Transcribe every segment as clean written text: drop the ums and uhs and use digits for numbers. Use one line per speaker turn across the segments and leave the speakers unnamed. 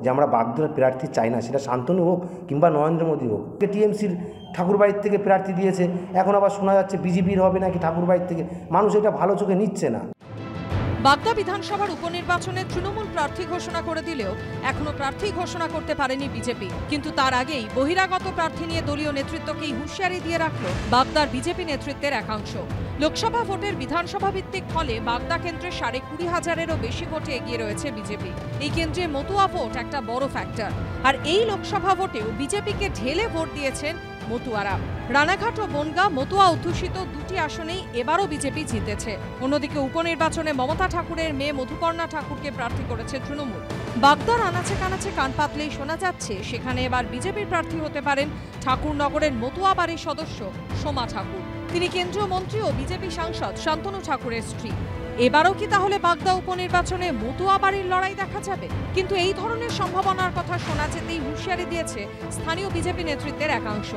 যে আমরা বাগদার প্রার্থী চাই না, সেটা শান্তনু হোক কিংবা নরেন্দ্র মোদী হোক। টিএমসির ঠাকুরবাড়ির থেকে প্রার্থী দিয়েছে, এখন আবার শোনা যাচ্ছে বিজেপির হবে নাকি ঠাকুরবাড়ির থেকে। মানুষ এটা ভালো চোখে নিচ্ছে না।
বাগদা বিধানসভার উপনির্বাচনে তৃণমূল প্রার্থী ঘোষণা করে দিলেও এখনো প্রার্থী ঘোষণা করতে পারেনি বিজেপি। কিন্তু তার আগেই বহিরাগত প্রার্থী নিয়ে দলীয় নেতৃত্বকেই হুঁশিয়ারি দিয়ে রাখল বাগদার বিজেপি নেতৃত্বের একাংশ। লোকসভা ভোটের বিধানসভা ভিত্তিক ফলে বাগদা কেন্দ্রে 20,500-এরও বেশি ভোটে এগিয়ে রয়েছে বিজেপি। এই কেন্দ্রে মতুয়া ভোট একটা বড় ফ্যাক্টর। আর এই লোকসভা ভোটেও বিজেপিকে ঢেলে ভোট দিয়েছেন মতুয়ারা। রানাঘাট ও বনগাঁ মতুয়া অধ্যুষিত দুটি আসনেই এবারও বিজেপি জিতেছে। অন্যদিকে উপনির্বাচনে মমতা ঠাকুরের মেয়ে মধুপর্ণা ঠাকুরকে প্রার্থী করেছে তৃণমূল। বাগদার আনাচে কানাচে কান পাতলেই শোনা যাচ্ছে সেখানে এবার বিজেপির প্রার্থী হতে পারেন ঠাকুরনগরের মতুয়া বাড়ির সদস্য সোমা ঠাকুর। তিনি কেন্দ্রীয় মন্ত্রী ও বিজেপি সাংসদ শান্তনু ঠাকুরের স্ত্রী। এবারও কি তাহলে বাগদা উপনির্বাচনে মতুয়া বাড়ির লড়াই দেখা যাবে? কিন্তু এই ধরনের সম্ভাবনার কথা শোনা যেতেই হুঁশিয়ারি দিয়েছে স্থানীয় বিজেপি নেতৃত্বের একাংশ।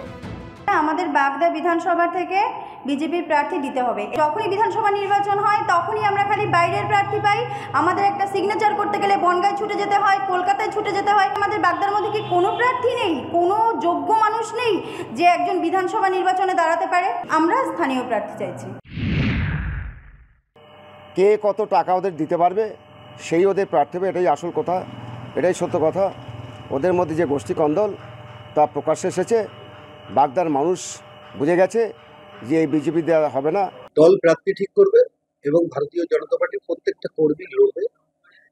আমাদের বাগদা বিধানসভা থেকে বিজেপির প্রার্থী দিতে হবে। যখনই বিধানসভা নির্বাচন হয় তখনই আমরা খালি বাইরের প্রার্থী পাই। আমাদের একটা সিগনেচার করতে গেলে বনগাঁয় ছুটে যেতে হয়, কলকাতায় ছুটে যেতে হয়। আমাদের বাগদার মধ্যে কি কোনো প্রার্থী নেই, কোনো যোগ্য মানুষ নেই যে একজন বিধানসভা নির্বাচনে দাঁড়াতে পারে? আমরা স্থানীয় প্রার্থী চাইছি।
কে কত টাকা ওদের দিতে পারবে সেই ওদের প্রার্থী হবে, এটাই আসল কথা, এটাই সত্য কথা। ওদের মধ্যে যে গোষ্ঠী কন্দল তা প্রকাশ্যে এসেছে। বাগদার মানুষ বুঝে গেছে যে এই বিজেপি দেওয়া হবে না।
দল প্রার্থী ঠিক করবে এবং ভারতীয় জনতা পার্টির প্রত্যেকটা কর্মী লড়বে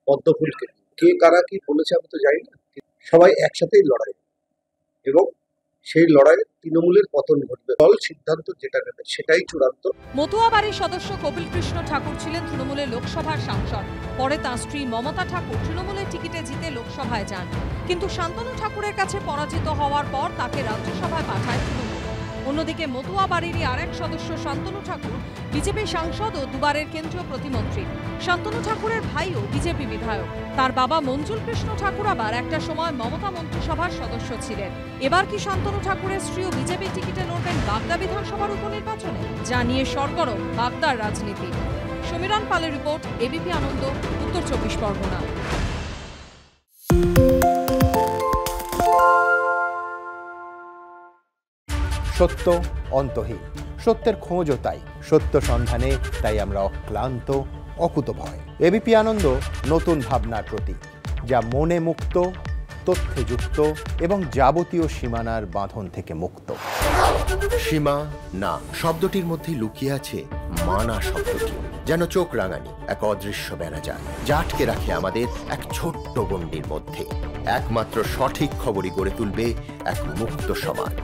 পদ্মফুলকে। কে কারা কি বলেছে আমি তো জানি না, সবাই একসাথেই লড়াই এবং সেই লড়াইয়ে তৃণমূলের পতন ঘটবে। দল সিদ্ধান্ত যেটা নেবে সেটাই চূড়ান্ত।
মতুয়া বাড়ির সদস্য কপিল কৃষ্ণ ঠাকুর ছিলেন তৃণমূলের লোকসভার সাংসদ। পরে তাঁর স্ত্রী মমতা ঠাকুর তৃণমূলের টিকিটে জিতে লোকসভায় যান, কিন্তু শান্তনু ঠাকুরের কাছে পরাজিত হওয়ার পর তাকে রাজ্যসভায় পাঠায় তৃণমূল। অন্যদিকে মতুয়া বাড়িরই আরেক সদস্য শান্তনু ঠাকুর বিজেপি সাংসদ ও দুবারের কেন্দ্রীয় প্রতিমন্ত্রী। শান্তনু ঠাকুরের ভাইও বিজেপি বিধায়ক। তার বাবা মঞ্জুল কৃষ্ণ ঠাকুর আবার একটা সময় মমতা মন্ত্রিসভার সদস্য ছিলেন। এবার কি শান্তনু ঠাকুরের স্ত্রীও বিজেপি টিকিটে লড়বেন বাগদা বিধানসভার উপনির্বাচনে? যা নিয়ে সরগরম বাগদার রাজনীতি। সমীরণ পালের রিপোর্ট, এবিপি আনন্দ, উত্তর 24 পরগনা।
সত্য অন্তহীন, সত্যের খোঁজও তাই, সত্য সন্ধানে তাই আমরা অক্লান্ত, অকুতভয়। এবিপি আনন্দ নতুন ভাবনার প্রতীক, যা মনে মুক্ত, তথ্যে যুক্ত এবং যাবতীয় সীমানার বাঁধন থেকে মুক্ত।
সীমা না শব্দটির মধ্যেই লুকিয়ে আছে মানা শব্দটি, যেন চোখ রাঙানি এক অদৃশ্য বেড়াজাল, যা আটকে রাখে আমাদের এক ছোট্ট গণ্ডির মধ্যে। একমাত্র সঠিক খবরই গড়ে তুলবে এক মুক্ত সমাজ।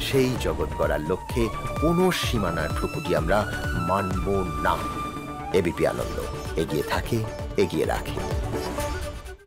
সেই জগৎ গড়ার লক্ষ্যে কোনো সীমানার ঠুকুটি আমরা মানব না। এবিপি আনন্দ এগিয়ে থাকে, এগিয়ে রাখে।